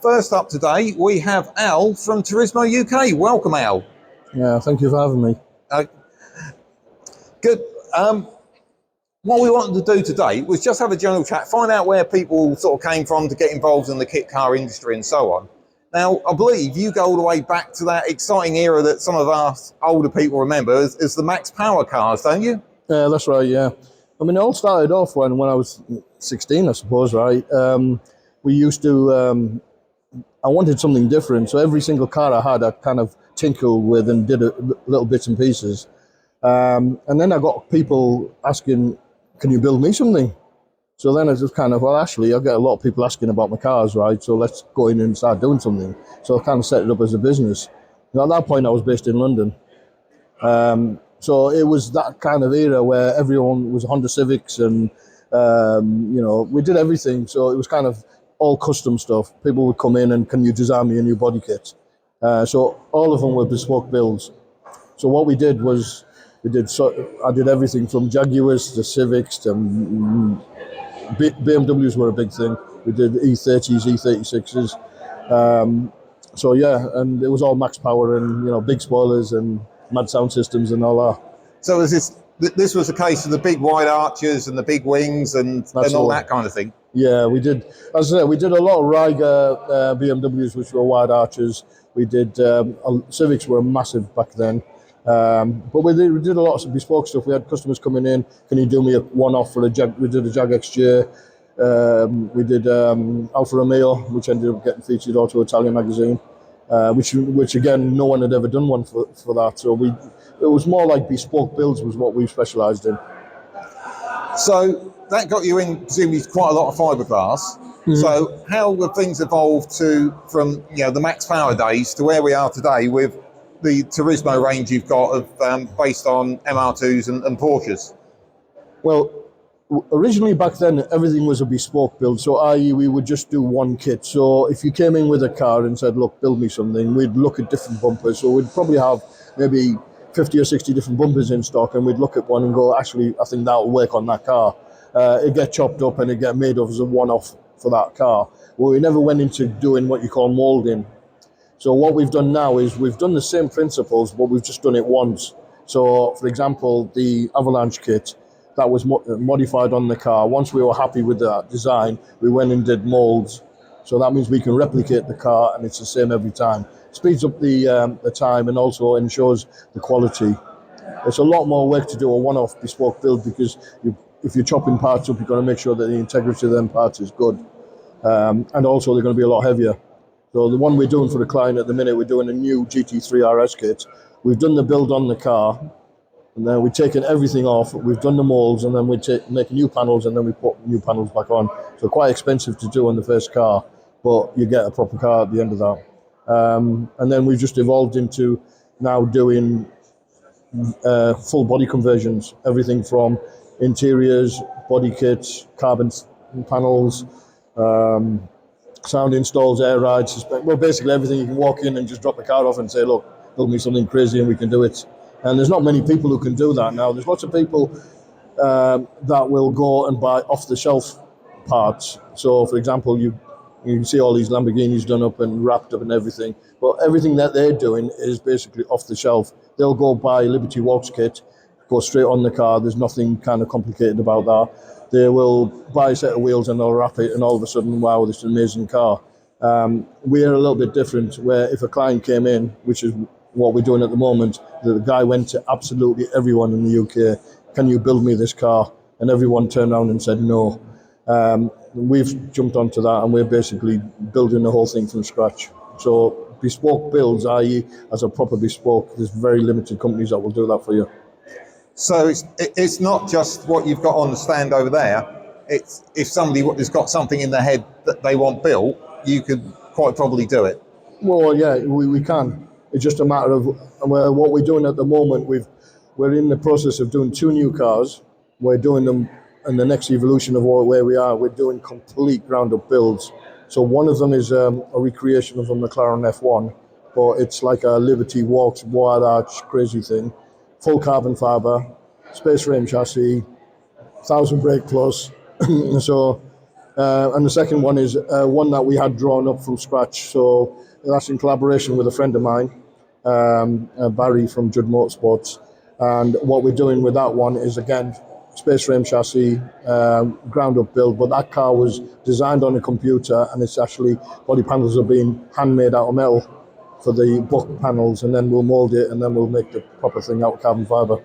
First up today, we have Al from Turismo UK. Welcome, Al. Yeah, thank you for having me. Good. What we wanted to do today was just have a general chat, find out where people sort of came from to get involved in the kit car industry and so on. Now, I believe you go all the way back to that exciting era that some of us older people remember as the Max Power cars, don't you? Yeah, that's right, yeah. I mean, it all started off when I was 16, I suppose, right? We used to... I wanted something different, so every single car I had, I kind of tinkered with and did little bits and pieces. And then I got people asking, can you build me something? So then I just kind of, well, actually, I get a lot of people asking about my cars, right? So let's go in and start doing something. So I kind of set it up as a business. And at that point, I was based in London. So it was that kind of era where everyone was Honda Civics and, we did everything. So it was kind of all custom stuff. People would come in and, can you design me a new body kit? So all of them were bespoke builds. So what we did was, I did everything from Jaguars to Civics to BMWs were a big thing. We did E30s, E36s. So yeah, and it was all max power and big spoilers and mad sound systems and all that. So this was the case of the big wide arches and the big wings and all that kind of thing? Yeah, we did. As I said, we did a lot of Riga BMWs, which were wide arches. We did Civics were massive back then. But we did a lot of bespoke stuff. We had customers coming in, can you do me a one-off for a Jag? We did a Jag XJ. We did Alfa Romeo, which ended up getting featured Auto Italia magazine, which again, no one had ever done one for that. So it was more like bespoke builds was what we specialised in. So that got you in, presumably, quite a lot of fiberglass. Mm-hmm. So how have things evolved from the Max Power days to where we are today with the Turismo range you've got based on MR2s and Porsches? Well, originally back then, everything was a bespoke build. So i.e. we would just do one kit. So if you came in with a car and said, look, build me something, we'd look at different bumpers. So we'd probably have maybe 50 or 60 different bumpers in stock, and we'd look at one and go, actually, I think that'll work on that car. It'd get chopped up and it'd get made of as a one-off for that car. Well, we never went into doing what you call moulding. So what we've done now is we've done the same principles, but we've just done it once. So, for example, the Avalanche kit, that was modified on the car. Once we were happy with that design, we went and did moulds. So that means we can replicate the car and it's the same every time. Speeds up the time and also ensures the quality. It's a lot more work to do a one-off bespoke build because if you're chopping parts up, you've got to make sure that the integrity of them parts is good. And also they're going to be a lot heavier. So the one we're doing for the client at the minute, we're doing a new GT3 RS kit. We've done the build on the car, and then we've taken everything off. We've done the molds, and then we make new panels, and then we put new panels back on. So quite expensive to do on the first car, but you get a proper car at the end of that. And then we've just evolved into now doing full body conversions, everything from interiors, body kits, carbon panels, sound installs, air rides, well, basically everything. You can walk in and just drop the car off and say, look, build me something crazy and we can do it. And there's not many people who can do that now. There's lots of people that will go and buy off-the-shelf parts. So, for example, you see all these Lamborghinis done up and wrapped up and everything, but everything that they're doing is basically off the shelf. They'll go buy a Liberty Walks kit, go straight on the car. There's nothing kind of complicated about that. They will buy a set of wheels and they'll wrap it, and all of a sudden, wow, this is an amazing car. We're a little bit different, where if a client came in, which is what we're doing at the moment, the guy went to absolutely everyone in the UK, can you build me this car? And everyone turned around and said no. We've jumped onto that, and we're basically building the whole thing from scratch. So bespoke builds, i.e. as a proper bespoke, there's very limited companies that will do that for you. So it's not just what you've got on the stand over there. It's if somebody has got something in their head that they want built, you could quite probably do it. Well, yeah, we can. It's just a matter of what we're doing at the moment. We're in the process of doing 2 new cars. We're doing them, and the next evolution of where we are, we're doing complete ground-up builds. So one of them is a recreation of a McLaren F1, but it's like a Liberty Walks, wide arch, crazy thing. Full carbon fibre, space frame chassis, 1,000 brake plus. So, and the second one is one that we had drawn up from scratch. So that's in collaboration with a friend of mine, Barry from Judd Motorsports. And what we're doing with that one is, again, space frame chassis, ground up build, but that car was designed on a computer, and it's actually, body panels are being handmade out of metal for the buck panels, and then we'll mold it, and then we'll make the proper thing out of carbon fibre.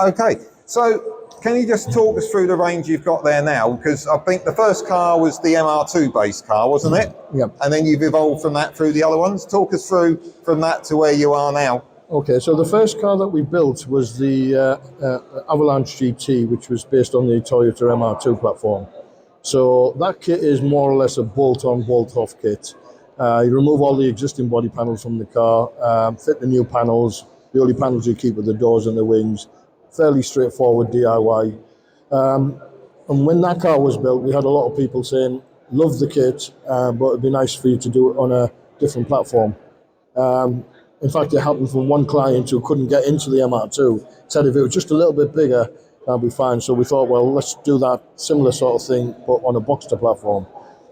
Okay, so can you just talk us through the range you've got there now? Because I think the first car was the MR2 based car, wasn't it? Yep. And then you've evolved from that through the other ones. Talk us through from that to where you are now. Okay, so the first car that we built was the Avalanche GT, which was based on the Toyota MR2 platform. So that kit is more or less a bolt-on, bolt-off kit. You remove all the existing body panels from the car, fit the new panels. The only panels you keep are the doors and the wings. Fairly straightforward DIY. And when that car was built, we had a lot of people saying, love the kit, but it'd be nice for you to do it on a different platform. In fact, it happened for one client who couldn't get into the MR2. Said if it was just a little bit bigger, that'd be fine. So we thought, well, let's do that similar sort of thing, but on a Boxster platform.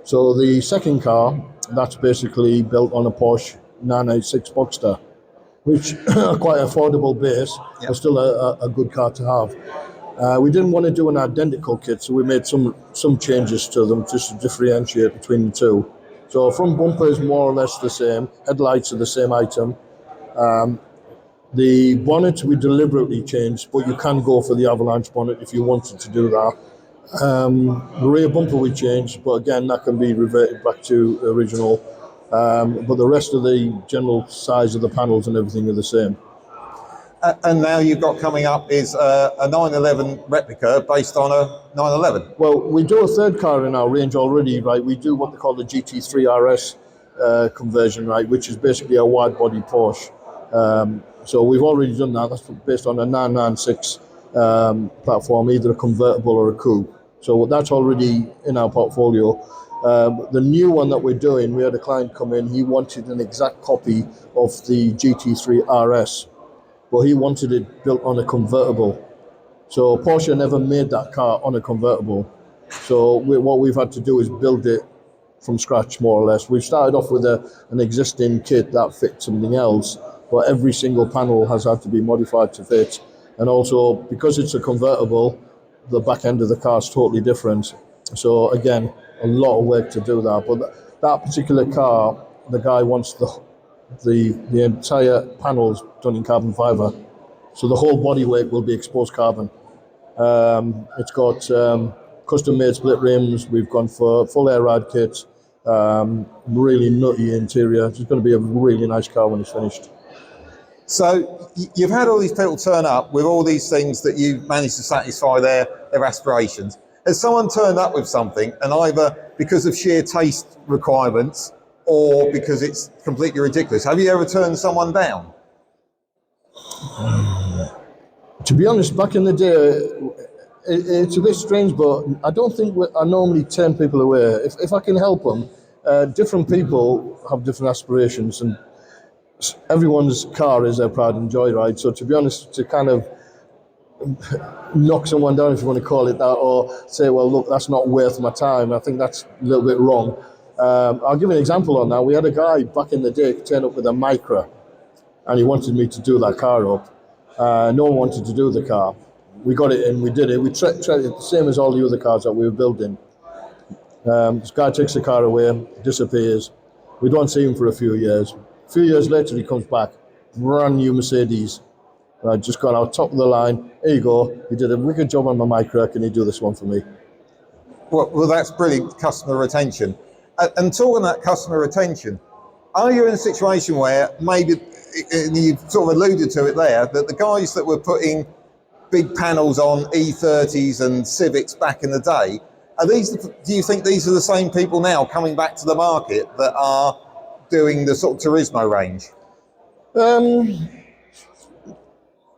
So the second car, that's basically built on a Porsche 996 Boxster, which are quite affordable base, but still a good car to have. We didn't want to do an identical kit, so we made some changes to them just to differentiate between the two. So front bumper is more or less the same, headlights are the same item. The bonnet we deliberately changed, but you can go for the Avalanche bonnet if you wanted to do that. The rear bumper we changed, but again, that can be reverted back to original. But the rest of the general size of the panels and everything are the same. And now you've got coming up is a 911 replica based on a 911. Well, we do a third car in our range already, right? We do what they call the GT3 RS conversion, right, which is basically a wide body Porsche. So we've already done that. That's based on a 996 platform, either a convertible or a coupe. So that's already in our portfolio. The new one that we're doing, we had a client come in, he wanted an exact copy of the GT3 RS, but he wanted it built on a convertible. So Porsche never made that car on a convertible. So what we've had to do is build it from scratch, more or less. We've started off with an existing kit that fit something else, but every single panel has had to be modified to fit. And also, because it's a convertible, the back end of the car is totally different. So again, a lot of work to do that. But that particular car, the guy wants the entire panels done in carbon fibre. So the whole bodywork will be exposed carbon. It's got custom-made split rims. We've gone for full air ride kit. Really nutty interior. It's going to be a really nice car when it's finished. So you've had all these people turn up with all these things that you've managed to satisfy their aspirations. Has someone turned up with something and either because of sheer taste requirements or because it's completely ridiculous, have you ever turned someone down? To be honest, back in the day, it's a bit strange, but I don't think I normally turn people away. If I can help them, different people have different aspirations, and everyone's car is their pride and joy, right? So to be honest, to kind of knock someone down, if you want to call it that, or say, well, look, that's not worth my time, I think that's a little bit wrong. I'll give you an example on that. We had a guy back in the day turn up with a Micra, and he wanted me to do that car up. No one wanted to do the car. We got it in, we did it. We tried it the same as all the other cars that we were building. This guy takes the car away, disappears. We don't see him for a few years. A few years later, he comes back, brand new Mercedes. Right, just got out top of the line. Here you go. You did a wicked job on my Micra. Can you do this one for me? Well, that's brilliant customer retention. And talking about customer retention, are you in a situation where maybe, and you've sort of alluded to it there, that the guys that were putting big panels on E30s and Civics back in the day, do you think these are the same people now coming back to the market that are doing the sort of Turismo range?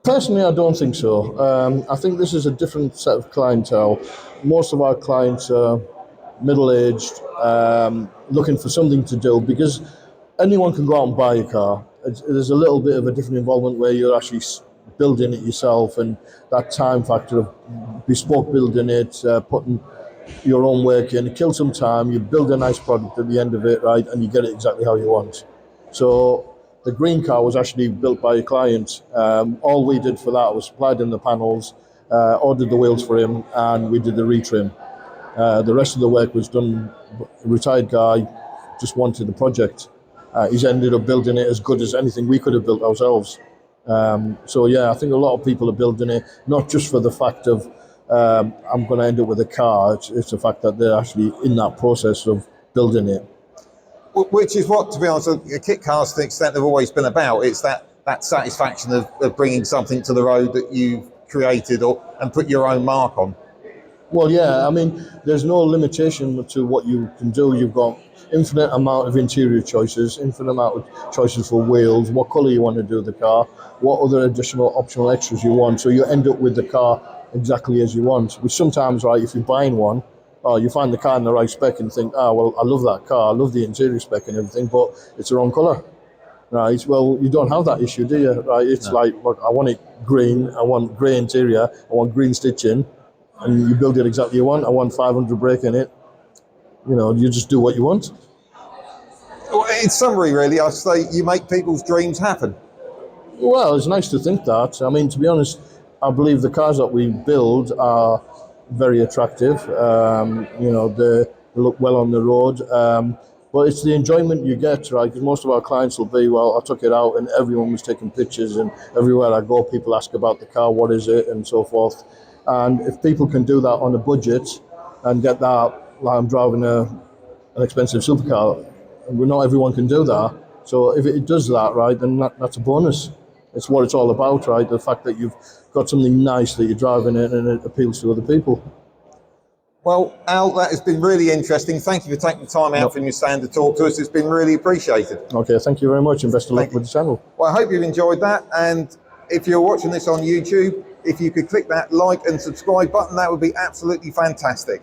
Personally, I don't think so. I think this is a different set of clientele. Most of our clients are middle-aged, looking for something to do, because anyone can go out and buy a car. There's a little bit of a different involvement where you're actually building it yourself, and that time factor of bespoke building it, putting your own work in, it kills some time, you build a nice product at the end of it, right, and you get it exactly how you want. So the green car was actually built by a client. All we did for that was supplied him the panels, ordered the wheels for him, and we did the retrim. The rest of the work was done. A retired guy just wanted the project. He's ended up building it as good as anything we could have built ourselves. So yeah, I think a lot of people are building it, not just for the fact of I'm going to end up with a car. It's the fact that they're actually in that process of building it. Which is what, to be honest, kit cars to the extent they've always been about. It's that satisfaction of bringing something to the road that you've created and put your own mark on. Well, yeah, I mean, there's no limitation to what you can do. You've got infinite amount of interior choices, infinite amount of choices for wheels, what colour you want to do the car, what other additional optional extras you want. So you end up with the car exactly as you want. Which sometimes, right, if you're buying one, you find the car in the right spec and think, well, I love that car, I love the interior spec and everything, but it's the wrong colour. Right, well, you don't have that issue, do you? Right, it's like, look, I want it green, I want grey interior, I want green stitching, and you build it exactly you want. I want 500 brake in it. You just do what you want. Well, in summary, really, I say you make people's dreams happen. Well, it's nice to think that. I mean, to be honest, I believe the cars that we build are very attractive. They look well on the road. But it's the enjoyment you get, right? Because most of our clients will be, well, I took it out and everyone was taking pictures, and everywhere I go, people ask about the car, what is it, and so forth. And if people can do that on a budget and get that, like I'm driving an expensive supercar, not everyone can do that. So if it does that, right, then that's a bonus. It's what it's all about, right? The fact that you've got something nice that you're driving in and it appeals to other people. Well, Al, that has been really interesting. Thank you for taking the time out from your stand to talk to us. It's been really appreciated. Okay, thank you very much, and best of luck with the channel. Well, I hope you've enjoyed that. And if you're watching this on YouTube, if you could click that like and subscribe button, that would be absolutely fantastic.